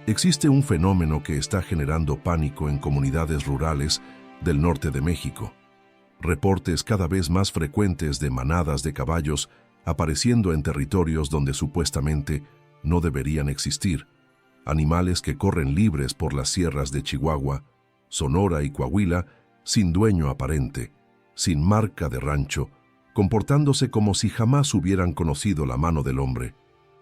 Existe un fenómeno que está generando pánico en comunidades rurales del norte de México. Reportes cada vez más frecuentes de manadas de caballos apareciendo en territorios donde supuestamente no deberían existir. Animales que corren libres por las sierras de Chihuahua, Sonora y Coahuila, sin dueño aparente, sin marca de rancho, comportándose como si jamás hubieran conocido la mano del hombre.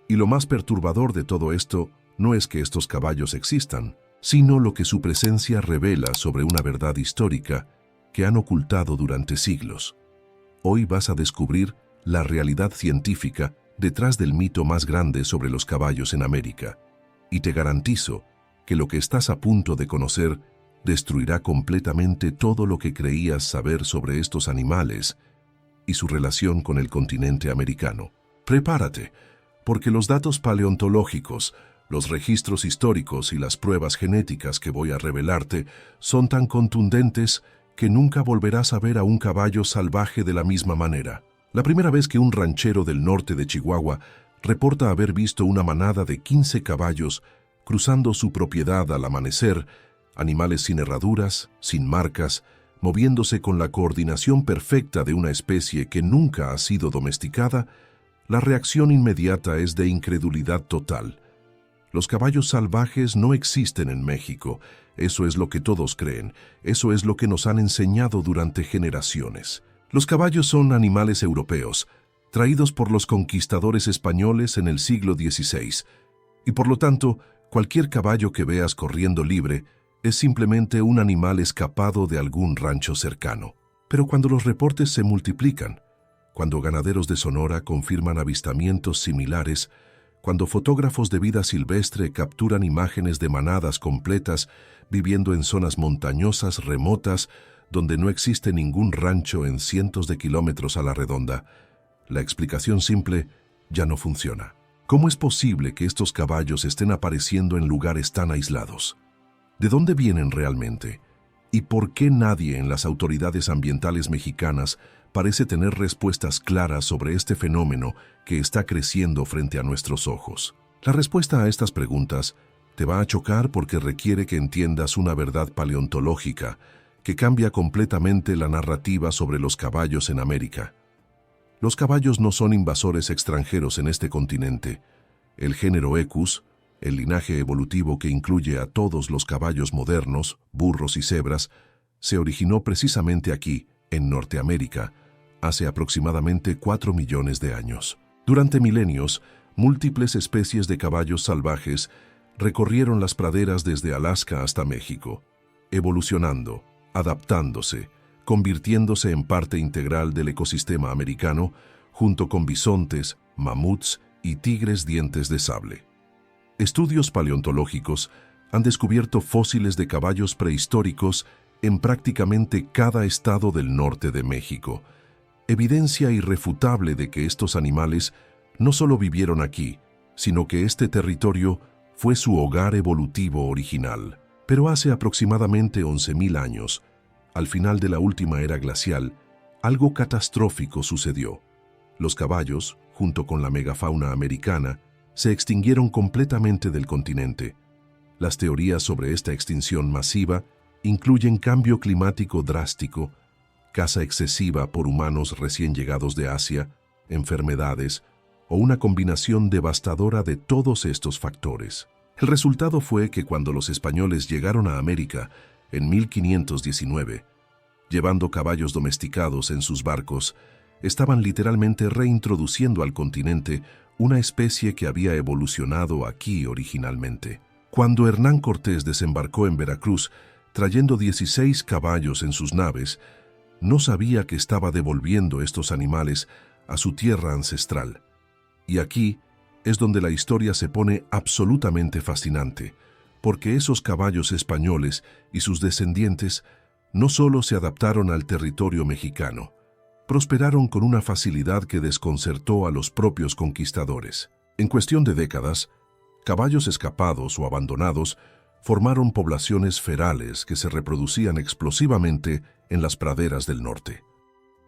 Y lo más perturbador de todo esto no es que estos caballos existan, sino lo que su presencia revela sobre una verdad histórica que han ocultado durante siglos. Hoy vas a descubrir la realidad científica detrás del mito más grande sobre los caballos en América, y te garantizo que lo que estás a punto de conocer destruirá completamente todo lo que creías saber sobre estos animales y su relación con el continente americano. Prepárate, porque los datos paleontológicos, los registros históricos y las pruebas genéticas que voy a revelarte son tan contundentes que nunca volverás a ver a un caballo salvaje de la misma manera. La primera vez que un ranchero del norte de Chihuahua reporta haber visto una manada de 15 caballos cruzando su propiedad al amanecer, animales sin herraduras, sin marcas, moviéndose con la coordinación perfecta de una especie que nunca ha sido domesticada, la reacción inmediata es de incredulidad total. Los caballos salvajes no existen en México, eso es lo que todos creen, eso es lo que nos han enseñado durante generaciones. Los caballos son animales europeos, traídos por los conquistadores españoles en el siglo XVI, y por lo tanto, cualquier caballo que veas corriendo libre es simplemente un animal escapado de algún rancho cercano. Pero cuando los reportes se multiplican, cuando ganaderos de Sonora confirman avistamientos similares, cuando fotógrafos de vida silvestre capturan imágenes de manadas completas viviendo en zonas montañosas remotas donde no existe ningún rancho en cientos de kilómetros a la redonda, la explicación simple ya no funciona. ¿Cómo es posible que estos caballos estén apareciendo en lugares tan aislados? ¿De dónde vienen realmente? ¿Y por qué nadie en las autoridades ambientales mexicanas parece tener respuestas claras sobre este fenómeno que está creciendo frente a nuestros ojos? La respuesta a estas preguntas te va a chocar porque requiere que entiendas una verdad paleontológica que cambia completamente la narrativa sobre los caballos en América. Los caballos no son invasores extranjeros en este continente. El género Equus, el linaje evolutivo que incluye a todos los caballos modernos, burros y cebras, se originó precisamente aquí, en Norteamérica, hace aproximadamente 4 millones de años. Durante milenios, múltiples especies de caballos salvajes recorrieron las praderas desde Alaska hasta México, evolucionando, adaptándose, convirtiéndose en parte integral del ecosistema americano, junto con bisontes, mamuts y tigres dientes de sable. Estudios paleontológicos han descubierto fósiles de caballos prehistóricos en prácticamente cada estado del norte de México, evidencia irrefutable de que estos animales no solo vivieron aquí, sino que este territorio fue su hogar evolutivo original. Pero hace aproximadamente 11.000 años, al final de la última era glacial, algo catastrófico sucedió. Los caballos, junto con la megafauna americana, se extinguieron completamente del continente. Las teorías sobre esta extinción masiva incluyen cambio climático drástico, caza excesiva por humanos recién llegados de Asia, enfermedades o una combinación devastadora de todos estos factores. El resultado fue que cuando los españoles llegaron a América en 1519, llevando caballos domesticados en sus barcos, estaban literalmente reintroduciendo al continente una especie que había evolucionado aquí originalmente. Cuando Hernán Cortés desembarcó en Veracruz, trayendo 16 caballos en sus naves, no sabía que estaba devolviendo estos animales a su tierra ancestral. Y aquí es donde la historia se pone absolutamente fascinante, porque esos caballos españoles y sus descendientes no solo se adaptaron al territorio mexicano, prosperaron con una facilidad que desconcertó a los propios conquistadores. En cuestión de décadas, caballos escapados o abandonados formaron poblaciones ferales que se reproducían explosivamente en las praderas del norte.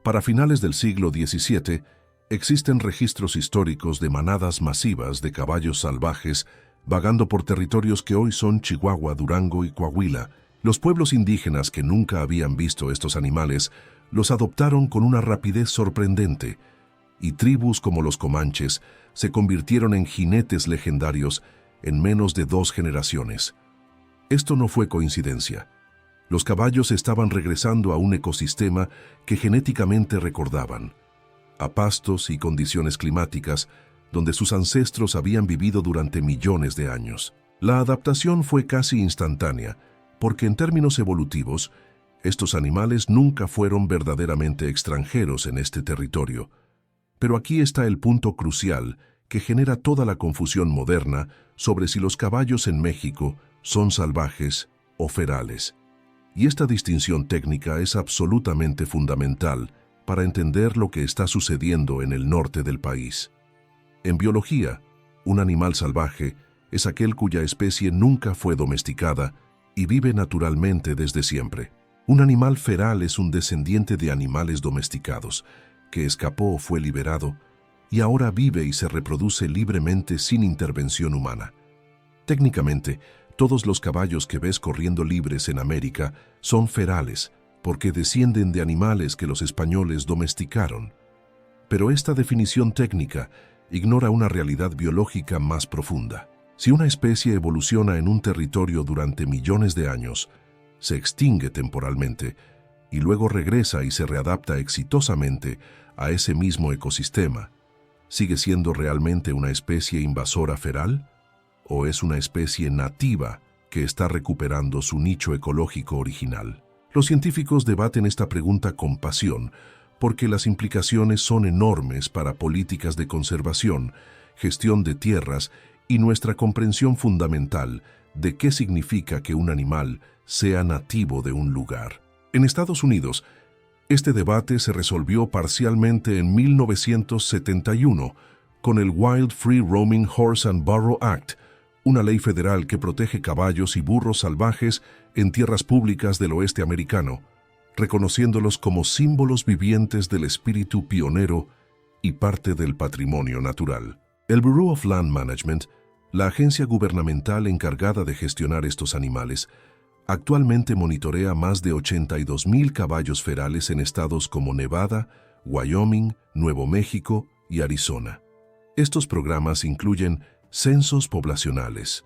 Para finales del siglo XVII, existen registros históricos de manadas masivas de caballos salvajes Vagando por territorios que hoy son Chihuahua, Durango y Coahuila, los pueblos indígenas que nunca habían visto estos animales los adoptaron con una rapidez sorprendente, y tribus como los comanches se convirtieron en jinetes legendarios en menos de 2 generaciones. Esto no fue coincidencia. Los caballos estaban regresando a un ecosistema que genéticamente recordaban, a pastos y condiciones climáticas donde sus ancestros habían vivido durante millones de años. La adaptación fue casi instantánea, porque en términos evolutivos, estos animales nunca fueron verdaderamente extranjeros en este territorio. Pero aquí está el punto crucial que genera toda la confusión moderna sobre si los caballos en México son salvajes o ferales. Y esta distinción técnica es absolutamente fundamental para entender lo que está sucediendo en el norte del país. En biología, un animal salvaje es aquel cuya especie nunca fue domesticada y vive naturalmente desde siempre. Un animal feral es un descendiente de animales domesticados, que escapó o fue liberado, y ahora vive y se reproduce libremente sin intervención humana. Técnicamente, todos los caballos que ves corriendo libres en América son ferales, porque descienden de animales que los españoles domesticaron. Pero esta definición técnica ignora una realidad biológica más profunda. Si una especie evoluciona en un territorio durante millones de años, se extingue temporalmente y luego regresa y se readapta exitosamente a ese mismo ecosistema, ¿sigue siendo realmente una especie invasora feral? ¿O es una especie nativa que está recuperando su nicho ecológico original? Los científicos debaten esta pregunta con pasión porque las implicaciones son enormes para políticas de conservación, gestión de tierras y nuestra comprensión fundamental de qué significa que un animal sea nativo de un lugar. En Estados Unidos, este debate se resolvió parcialmente en 1971 con el Wild Free Roaming Horse and Burro Act, una ley federal que protege caballos y burros salvajes en tierras públicas del oeste americano, reconociéndolos como símbolos vivientes del espíritu pionero y parte del patrimonio natural. El Bureau of Land Management, la agencia gubernamental encargada de gestionar estos animales, actualmente monitorea más de 82,000 caballos ferales en estados como Nevada, Wyoming, Nuevo México y Arizona. Estos programas incluyen censos poblacionales,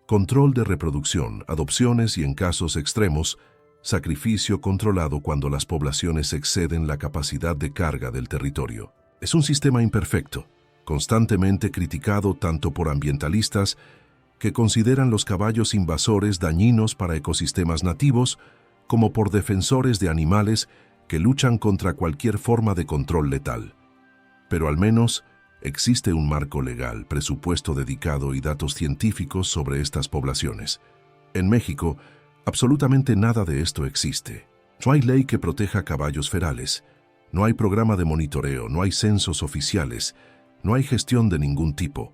control de reproducción, adopciones y, en casos extremos, sacrificio controlado cuando las poblaciones exceden la capacidad de carga del territorio. Es un sistema imperfecto, constantemente criticado tanto por ambientalistas que consideran los caballos invasores dañinos para ecosistemas nativos, como por defensores de animales que luchan contra cualquier forma de control letal. Pero al menos existe un marco legal, presupuesto dedicado y datos científicos sobre estas poblaciones. En México, absolutamente nada de esto existe. No hay ley que proteja caballos ferales, no hay programa de monitoreo, no hay censos oficiales, no hay gestión de ningún tipo.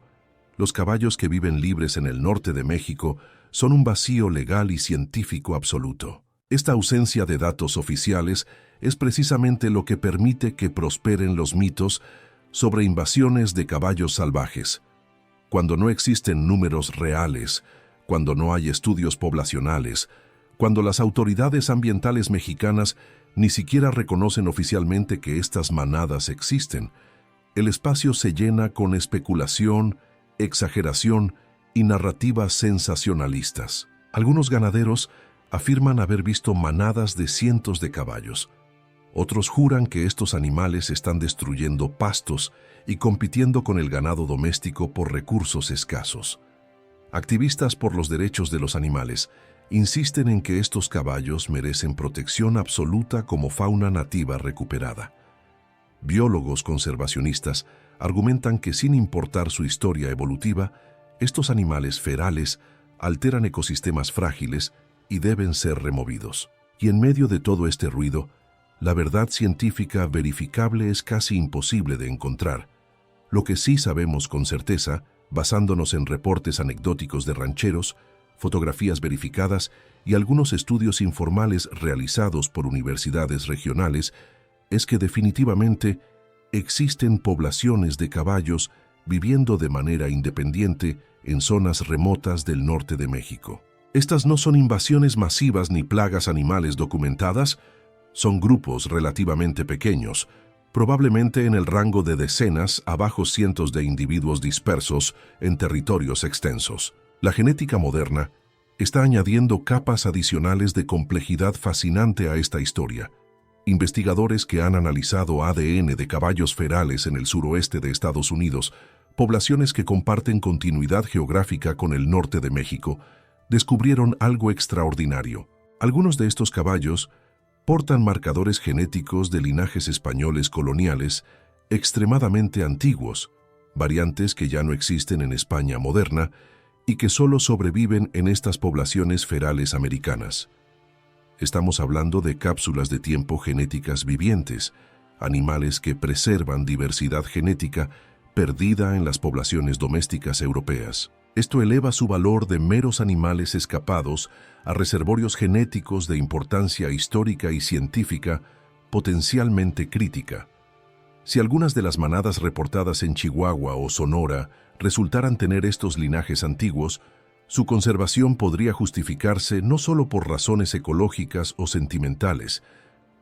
Los caballos que viven libres en el norte de México son un vacío legal y científico absoluto. Esta ausencia de datos oficiales es precisamente lo que permite que prosperen los mitos sobre invasiones de caballos salvajes. Cuando no existen números reales, cuando no hay estudios poblacionales, cuando las autoridades ambientales mexicanas ni siquiera reconocen oficialmente que estas manadas existen, el espacio se llena con especulación, exageración y narrativas sensacionalistas. Algunos ganaderos afirman haber visto manadas de cientos de caballos. Otros juran que estos animales están destruyendo pastos y compitiendo con el ganado doméstico por recursos escasos. Activistas por los derechos de los animales insisten en que estos caballos merecen protección absoluta como fauna nativa recuperada. Biólogos conservacionistas argumentan que sin importar su historia evolutiva, estos animales ferales alteran ecosistemas frágiles y deben ser removidos. Y en medio de todo este ruido, la verdad científica verificable es casi imposible de encontrar. Lo que sí sabemos con certeza, basándonos en reportes anecdóticos de rancheros, fotografías verificadas y algunos estudios informales realizados por universidades regionales, es que definitivamente existen poblaciones de caballos viviendo de manera independiente en zonas remotas del norte de México. Estas no son invasiones masivas ni plagas animales documentadas, son grupos relativamente pequeños, probablemente en el rango de decenas a bajos cientos de individuos dispersos en territorios extensos. La genética moderna está añadiendo capas adicionales de complejidad fascinante a esta historia. Investigadores que han analizado ADN de caballos ferales en el suroeste de Estados Unidos, poblaciones que comparten continuidad geográfica con el norte de México, descubrieron algo extraordinario. Algunos de estos caballos portan marcadores genéticos de linajes españoles coloniales extremadamente antiguos, variantes que ya no existen en España moderna y que solo sobreviven en estas poblaciones ferales americanas. Estamos hablando de cápsulas de tiempo genéticas vivientes, animales que preservan diversidad genética perdida en las poblaciones domésticas europeas. Esto eleva su valor de meros animales escapados a reservorios genéticos de importancia histórica y científica potencialmente crítica. Si algunas de las manadas reportadas en Chihuahua o Sonora resultaran tener estos linajes antiguos, su conservación podría justificarse no solo por razones ecológicas o sentimentales,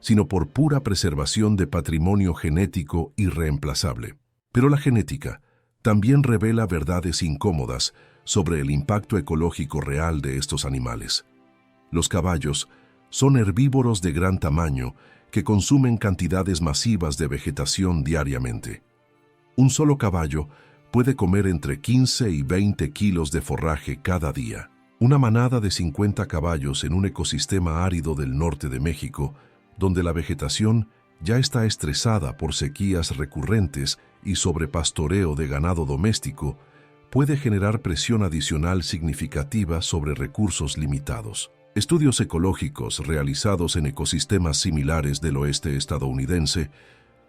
sino por pura preservación de patrimonio genético irreemplazable. Pero la genética también revela verdades incómodas sobre el impacto ecológico real de estos animales. Los caballos son herbívoros de gran tamaño que consumen cantidades masivas de vegetación diariamente. Un solo caballo puede comer entre 15 y 20 kilos de forraje cada día. Una manada de 50 caballos en un ecosistema árido del norte de México, donde la vegetación ya está estresada por sequías recurrentes y sobrepastoreo de ganado doméstico, puede generar presión adicional significativa sobre recursos limitados. Estudios ecológicos realizados en ecosistemas similares del oeste estadounidense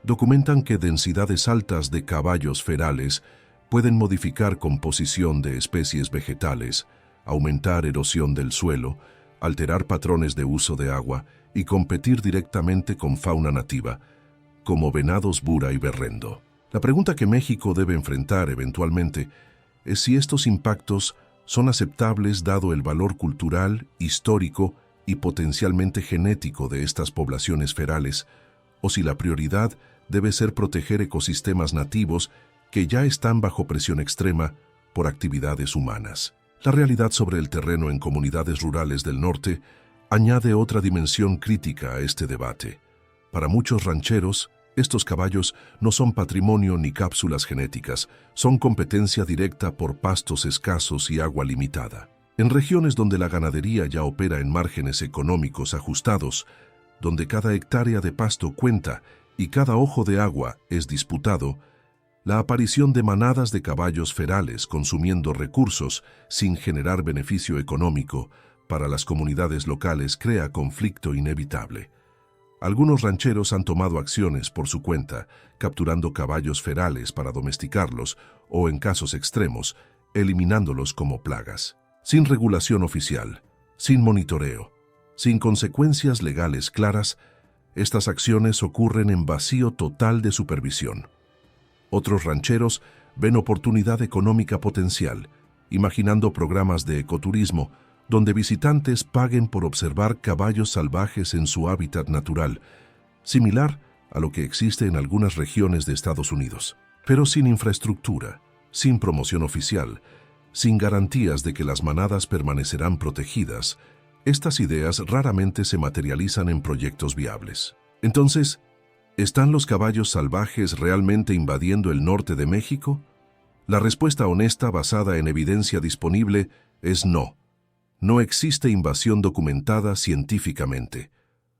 documentan que densidades altas de caballos ferales pueden modificar composición de especies vegetales, aumentar erosión del suelo, alterar patrones de uso de agua y competir directamente con fauna nativa, como venados bura y berrendo. La pregunta que México debe enfrentar eventualmente es si estos impactos son aceptables dado el valor cultural, histórico y potencialmente genético de estas poblaciones ferales, o si la prioridad debe ser proteger ecosistemas nativos que ya están bajo presión extrema por actividades humanas. La realidad sobre el terreno en comunidades rurales del norte añade otra dimensión crítica a este debate. Para muchos rancheros, estos caballos no son patrimonio ni cápsulas genéticas, son competencia directa por pastos escasos y agua limitada. En regiones donde la ganadería ya opera en márgenes económicos ajustados, donde cada hectárea de pasto cuenta y cada ojo de agua es disputado, la aparición de manadas de caballos ferales consumiendo recursos sin generar beneficio económico para las comunidades locales crea conflicto inevitable. Algunos rancheros han tomado acciones por su cuenta, capturando caballos ferales para domesticarlos o, en casos extremos, eliminándolos como plagas. Sin regulación oficial, sin monitoreo, sin consecuencias legales claras, estas acciones ocurren en vacío total de supervisión. Otros rancheros ven oportunidad económica potencial, imaginando programas de ecoturismo donde visitantes paguen por observar caballos salvajes en su hábitat natural, similar a lo que existe en algunas regiones de Estados Unidos, pero sin infraestructura, sin promoción oficial, sin garantías de que las manadas permanecerán protegidas. Estas ideas raramente se materializan en proyectos viables. Entonces, ¿están los caballos salvajes realmente invadiendo el norte de México? La respuesta honesta basada en evidencia disponible es no. No existe invasión documentada científicamente.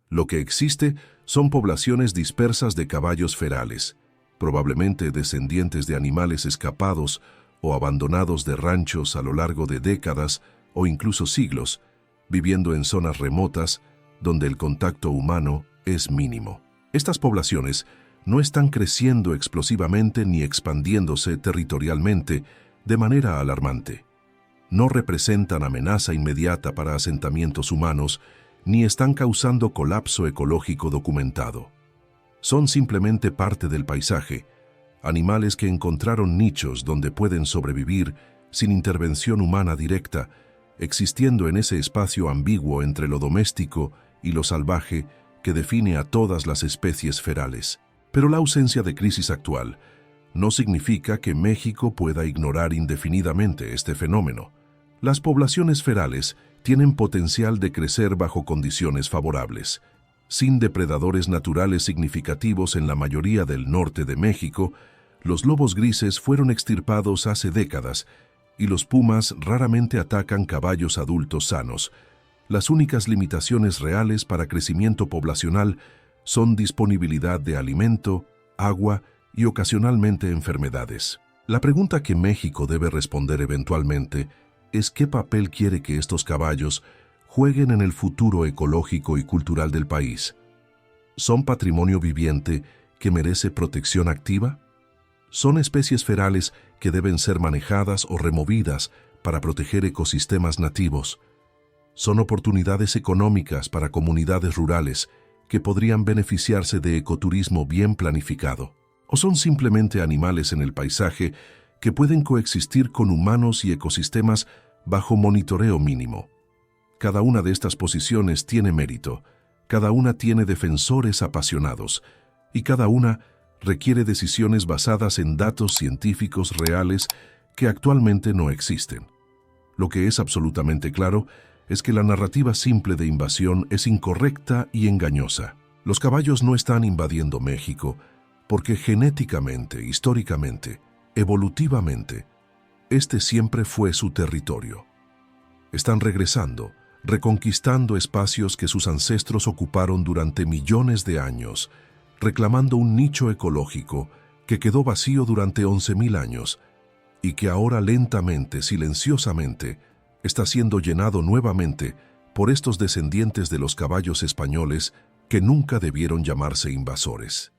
Lo que existe son poblaciones dispersas de caballos ferales, probablemente descendientes de animales escapados o abandonados de ranchos a lo largo de décadas o incluso siglos, viviendo en zonas remotas donde el contacto humano es mínimo. Estas poblaciones no están creciendo explosivamente ni expandiéndose territorialmente de manera alarmante. No representan amenaza inmediata para asentamientos humanos ni están causando colapso ecológico documentado. Son simplemente parte del paisaje, animales que encontraron nichos donde pueden sobrevivir sin intervención humana directa, existiendo en ese espacio ambiguo entre lo doméstico y lo salvaje que define a todas las especies ferales. Pero la ausencia de crisis actual no significa que México pueda ignorar indefinidamente este fenómeno. Las poblaciones ferales tienen potencial de crecer bajo condiciones favorables. Sin depredadores naturales significativos en la mayoría del norte de México, los lobos grises fueron extirpados hace décadas y los pumas raramente atacan caballos adultos sanos. Las únicas limitaciones reales para crecimiento poblacional son disponibilidad de alimento, agua y ocasionalmente enfermedades. La pregunta que México debe responder eventualmente es qué papel quiere que estos caballos jueguen en el futuro ecológico y cultural del país. ¿Son patrimonio viviente que merece protección activa? ¿Son especies ferales que deben ser manejadas o removidas para proteger ecosistemas nativos? ¿Son oportunidades económicas para comunidades rurales que podrían beneficiarse de ecoturismo bien planificado? ¿O son simplemente animales en el paisaje que pueden coexistir con humanos y ecosistemas bajo monitoreo mínimo? Cada una de estas posiciones tiene mérito, cada una tiene defensores apasionados y cada una requiere decisiones basadas en datos científicos reales que actualmente no existen. Lo que es absolutamente claro es que la narrativa simple de invasión es incorrecta y engañosa. Los caballos no están invadiendo México porque genéticamente, históricamente, evolutivamente, este siempre fue su territorio. Están regresando, reconquistando espacios que sus ancestros ocuparon durante millones de años, reclamando un nicho ecológico que quedó vacío durante 11.000 años y que ahora lentamente, silenciosamente, está siendo llenado nuevamente por estos descendientes de los caballos españoles que nunca debieron llamarse invasores.